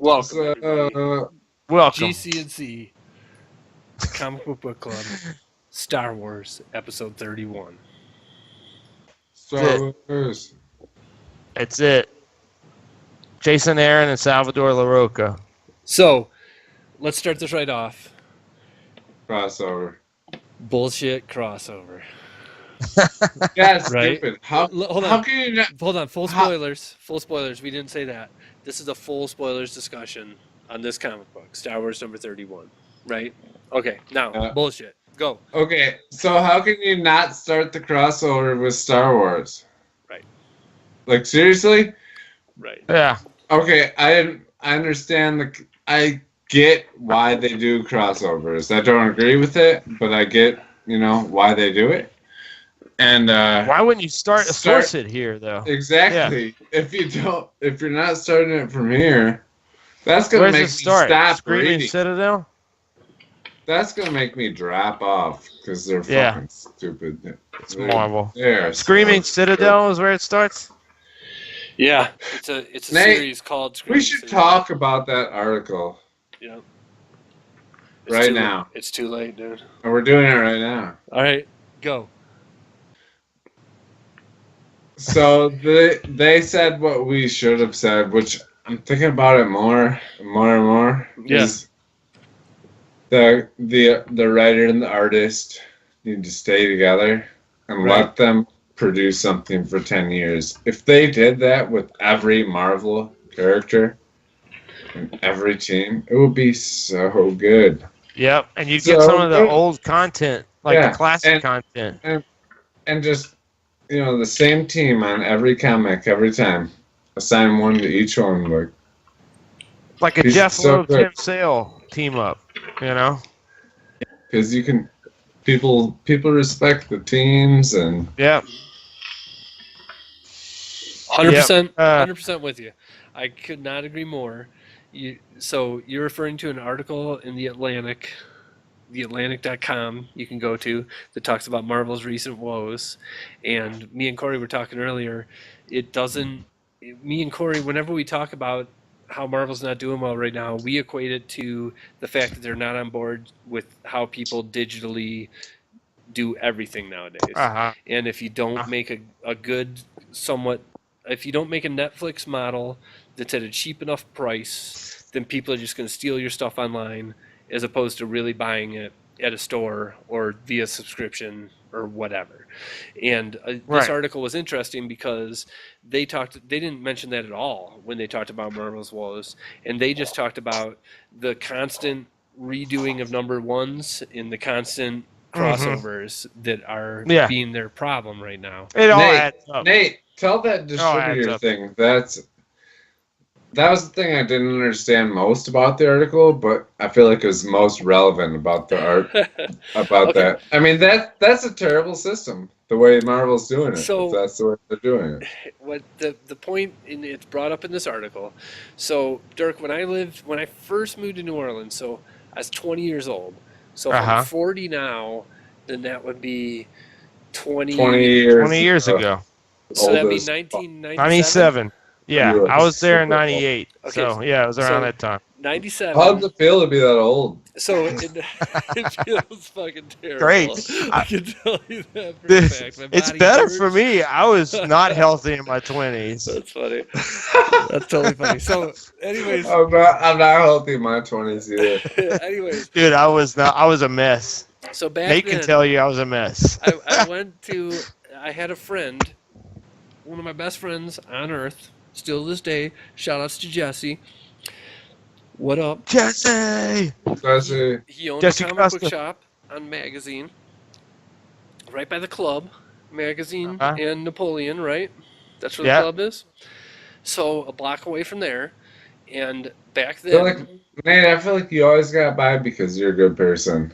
Welcome, everybody. Welcome. GCandC, Comic Book Club, Star Wars, Episode 31. Star Wars. It's it. Jason Aaron and Salvador LaRocca. So, let's start this right off. Crossover. Bullshit crossover. Yeah, Right? stupid. Hold on. How can you not? Hold on. Full spoilers. Full spoilers. We didn't say that. This is a full spoilers discussion on this comic book, Star Wars number 31. Right? Okay. Now, bullshit. Go. Okay, so how can you not start the crossover with Star Wars? Right. Like, seriously? Right. Yeah. Okay, I understand I get why they do crossovers. I don't agree with it, but I get, why they do it. And why wouldn't you source it here, though? Exactly. Yeah. If you're not starting it from here, that's gonna make me stop Screaming reading. Citadel? That's gonna make me drop off because they're fucking stupid. It's Marvel. Yeah. Screaming Citadel is where it starts. Yeah, it's a Nate, series called Screaming We should Citadel. talk about that article. Yeah. Right now. It's too late, dude. And we're doing it right now. All right, go. So they said what we should have said, which I'm thinking about it more and more. Yeah. Is the writer and the artist need to stay together and let them produce something for 10 years. If they did that with every Marvel character and every team, it would be so good. Yep, and you get some of the old content, like the classic content. And just, the same team on every comic every time. Assign one to each one. Like a Jeff Loeb, Tim Sale team up, Because you can... People respect the teams and... Yeah. 100% with you. I could not agree more. So you're referring to an article in the Atlantic, theatlantic.com you can go to, that talks about Marvel's recent woes. And me and Corey were talking earlier, me and Corey, whenever we talk about how Marvel's not doing well right now, we equate it to the fact that they're not on board with how people digitally do everything nowadays. And if you don't make a good, somewhat... If you don't make a Netflix model that's at a cheap enough price, then people are just going to steal your stuff online as opposed to really buying it at a store or via subscription or whatever. And this article was interesting because they didn't mention that at all when they talked about Marvel's woes, and they just talked about the constant redoing of number ones and the constant crossovers that are being their problem right now. It all adds up. Nate, tell that distributor thing. That was the thing I didn't understand most about the article, but I feel like it was most relevant about the art about that. I mean, that's a terrible system, the way Marvel's doing it. So, if that's the way they're doing it. What the point, it's brought up in this article. So, Dirk, when I first moved to New Orleans, so I was 20 years old. So if I'm 40 now, then that would be 20 years ago. So that'd be 1997? 97. Yeah, I was there in 98. Okay, so, yeah, it was around that time. 97. How does it feel to be that old? So it feels fucking terrible. Great. I can tell you that for a fact. It's better for me. I was not healthy in my 20s. That's funny. That's totally funny. So, anyways. I'm not healthy in my 20s either. Anyways. Dude, I was a mess. So back Nate then, can tell you I was a mess. I had a friend, one of my best friends on earth, still to this day. Shout outs to Jesse. What up? Jesse! He owned a comic book shop on Magazine, right by the club. Magazine and Napoleon, right? That's where the club is. So a block away from there. And back then... Nate, I feel like you always got by because you're a good person.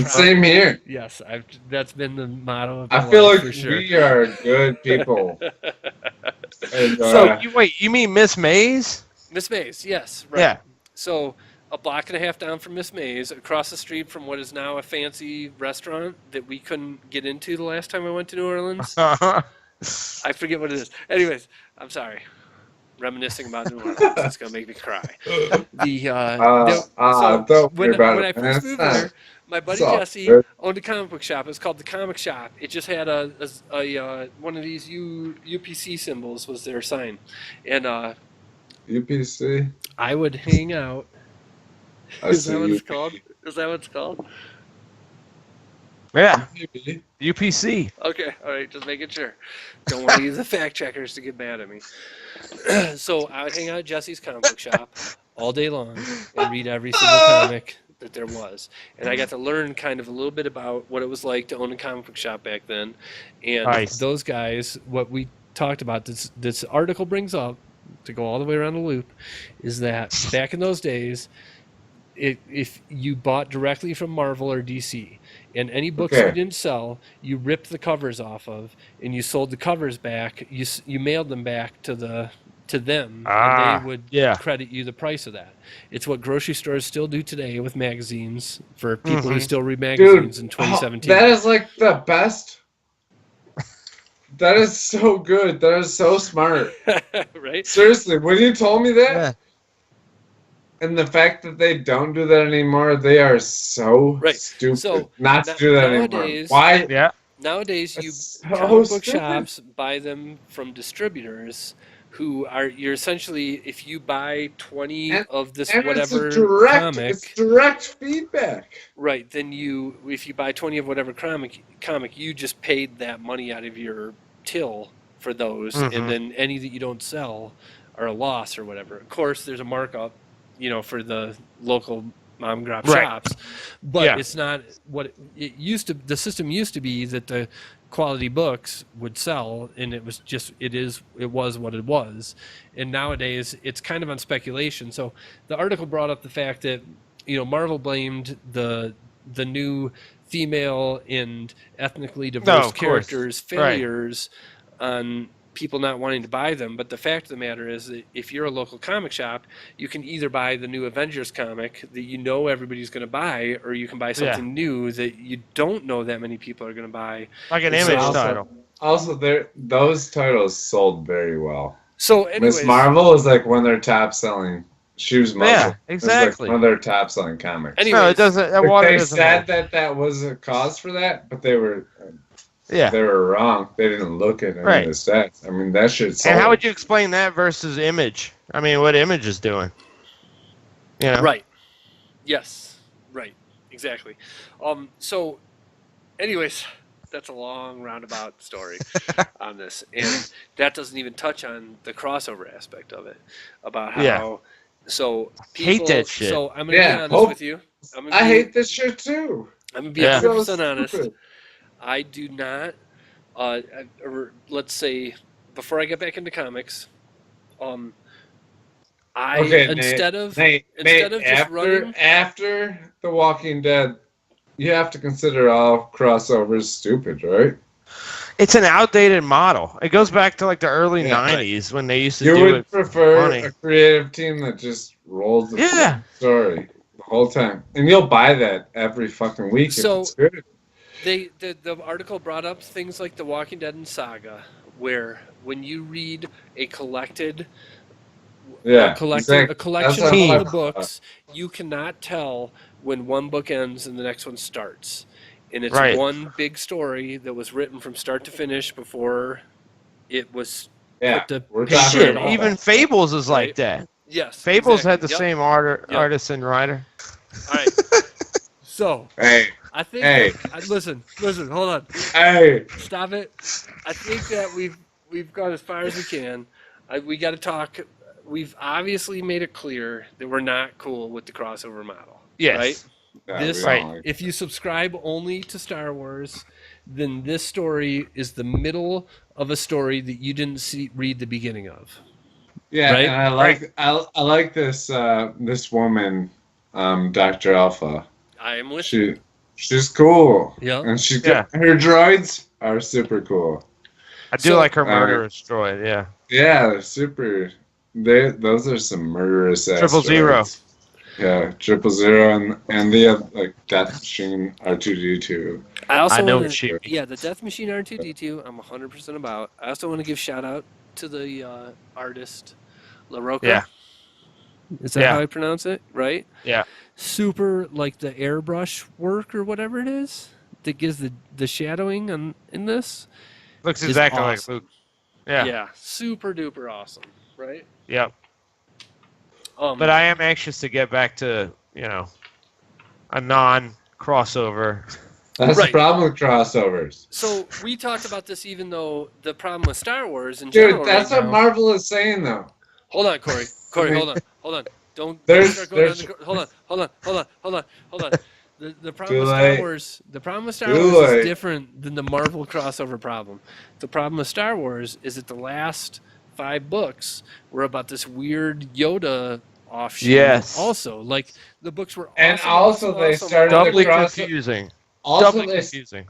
Same here. Yes, that's been the motto of my life. I feel like we are good people. And, so, you mean Miss Mays? Miss Mays, yes. Right. Yeah. So, a block and a half down from Miss Mays, across the street from what is now a fancy restaurant that we couldn't get into the last time I went to New Orleans. I forget what it is. Anyways, I'm sorry. reminiscing about New Orleans. It's gonna make me cry. Don't When worry about I it, man. first moved there, my buddy it's all Jesse good. owned a comic book shop. It was called the Comic Shop. It just had a one of these UPC symbols was their sign, and UPC. I would hang out. I Is see that what it's UP. called? Is that what it's called? Yeah, Maybe. UPC. Okay, all right, just making sure. Don't want to use the fact checkers to get mad at me. So I would hang out at Jesse's comic book shop all day long and read every single comic that there was. And I got to learn kind of a little bit about what it was like to own a comic book shop back then. And Nice. those guys, what we talked about, this article brings up, to go all the way around the loop, is that back in those days, if you bought directly from Marvel or DC, and any books you didn't sell, you ripped the covers off of, and you sold the covers back. You mailed them back to them, and they would credit you the price of that. It's what grocery stores still do today with magazines for people who still read magazines in 2017. That is like the best. That is so good. That is so smart. Right? Seriously, when you told me that, and the fact that they don't do that anymore, they are so stupid So, not to do that anymore. Why? Yeah. Nowadays, So comic book stupid. shops buy them from distributors who are, you're essentially, if you buy 20 of this And whatever comic, it's direct feedback. right, then if you buy 20 of whatever comic, you just paid that money out of your till for those, and then any that you don't sell are a loss or whatever. Of course, there's a markup, for the local mom and pop shops, but it's not what it used to. The system used to be that the quality books would sell, and it was what it was. And nowadays, it's kind of on speculation. So the article brought up the fact that Marvel blamed the new female and ethnically diverse characters' failures on people not wanting to buy them. But the fact of the matter is that if you're a local comic shop, you can either buy the new Avengers comic that everybody's going to buy, or you can buy something new that you don't know that many people are going to buy. Like an Image title. Also, those titles sold very well. So anyways, Miss Marvel is like one of their top selling. She was Marvel. Yeah, exactly. Like one of their top selling comics. Anyways, no, it doesn't. They said that was a cause for that, but they were wrong. They didn't look at any of the stats. I mean, that shit sold. And how would you explain that versus Image? I mean, what Image is doing? Right. Yes. Right. Exactly. So, anyways, that's a long roundabout story on this, and that doesn't even touch on the crossover aspect of it, about how. So people hate that shit. So I'm gonna be honest with you. I hate this shit too. I'm gonna be 100% honest. I do not. Or let's say, before I get back into comics, instead of just running after The Walking Dead, you have to consider all crossovers stupid, right? It's an outdated model. It goes back to like the early 90s when they used to do it. You would prefer a creative team that just rolls the story the whole time. And you'll buy that every fucking week if it's good. The article brought up things like The Walking Dead and Saga, where when you read a collection of all the books, you cannot tell when one book ends and the next one starts. And it's one big story that was written from start to finish before it was put to shit. Even Fables is like that. Yes. Fables had the same artist and writer. All right. So, I think listen, hold on. Hey. Stop it. I think that we've gone as far as we can. We got to talk. We've obviously made it clear that we're not cool with the crossover model. Yes. Right? Yeah, If you subscribe only to Star Wars, then this story is the middle of a story that you didn't read the beginning of. Yeah, right? And I like this this woman, Dr. Alpha. I am with you. She's cool. Yeah. And her droids are super cool. I do like her murderous droid, yeah. Yeah, they're super. Those are some murderous ass 000. Yeah, 000 and the Death Machine R2D2. I know what she. Yeah, the Death Machine R2D2. I'm 100% about. I also want to give shout out to the artist LaRocca. Yeah. Is that Yeah. how I pronounce it? Right? Yeah. Super, like the airbrush work or whatever it is that gives the shadowing in this. Looks is exactly awesome. like Luke. Yeah. Yeah. Super duper awesome. Right? Yep. But I am anxious to get back to, a non-crossover. That's Right. the problem with crossovers. So we talked about this, even though the problem with Star Wars in Dude, general that's right what now. Marvel is saying, though. Hold on, Corey. Corey, hold on. Don't There's- start going there's- down the. Hold on. The problem Too with Star late. Wars. The problem with Star Too Wars late. is different than the Marvel crossover problem. The problem with Star Wars is that the last 5 books were about this weird Yoda offshoot. Yes. Also, like the books were. And awesome, also awesome, they awesome, started awesome. Doubly the cross- confusing. Also, Doubly they confusing.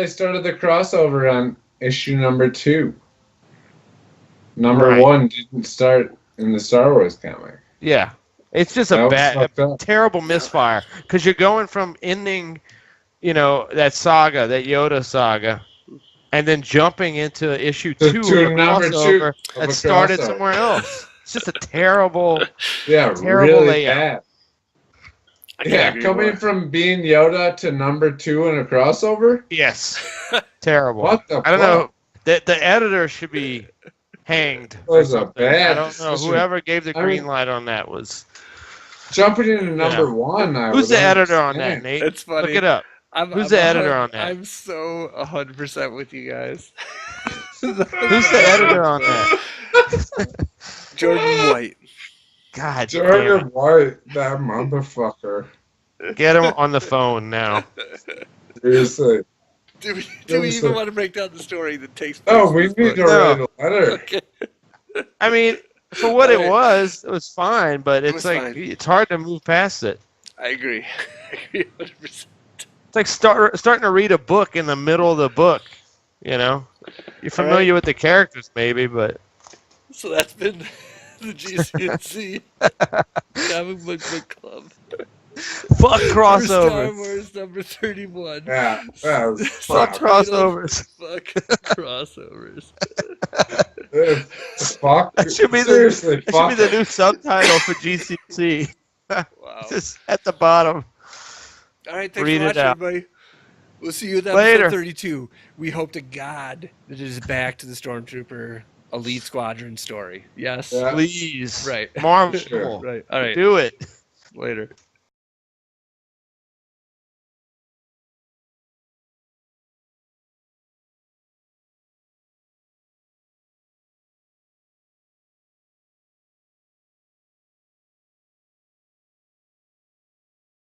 started the crossover on issue number 2. Number Right. 1 didn't start in the Star Wars comic. Yeah. It's just That a was bad, fucked up. terrible misfire. Because you're going from ending, that saga, that Yoda saga, and then jumping into issue 2 To of a number 2 crossover of that a started crossover. somewhere else. It's just a terrible. Yeah, Terrible really layout. bad. I can't Yeah, agree coming more. from being Yoda to number 2 in a crossover? Yes. Terrible. What the I don't fuck? know. The editor should be hanged. It was or a something. bad I don't know. decision. Whoever gave the I green mean- light on that was. Jumping into number 1, I Who's would the editor on that, understand. Nate? It's funny. Look it up. Who's the editor on that? I'm so 100% with you guys. Who's the editor on that? Jordan White. God damn Jordan White, that motherfucker. it. Get him on the phone now. Seriously. Do we Seriously. even want to break down the story that takes place? Oh, in we this need to book? write a letter. Okay. I mean, for what it Alright. was fine, but it's was like fine. it's hard to move past it. I agree. I agree 100%. It's like starting to read a book in the middle of the book. You're familiar with the characters, maybe, but So that's been the GCandC Comic Book Club. fuck For Star crossovers. Wars number 31. Yeah, that was Fuck fuck. crossovers. Fuck crossovers. Fuck. That should be Seriously, that should fuck. be the new subtitle for GCC. Wow. Just at the bottom. All right, thanks Read for it watching, out. everybody. We'll see you at Later. episode 32. We hope to God that it is back to the Stormtrooper Elite Squadron story. Yes? Yeah. Please. Right. Marvel. Sure. Right. All right. Do it. Later.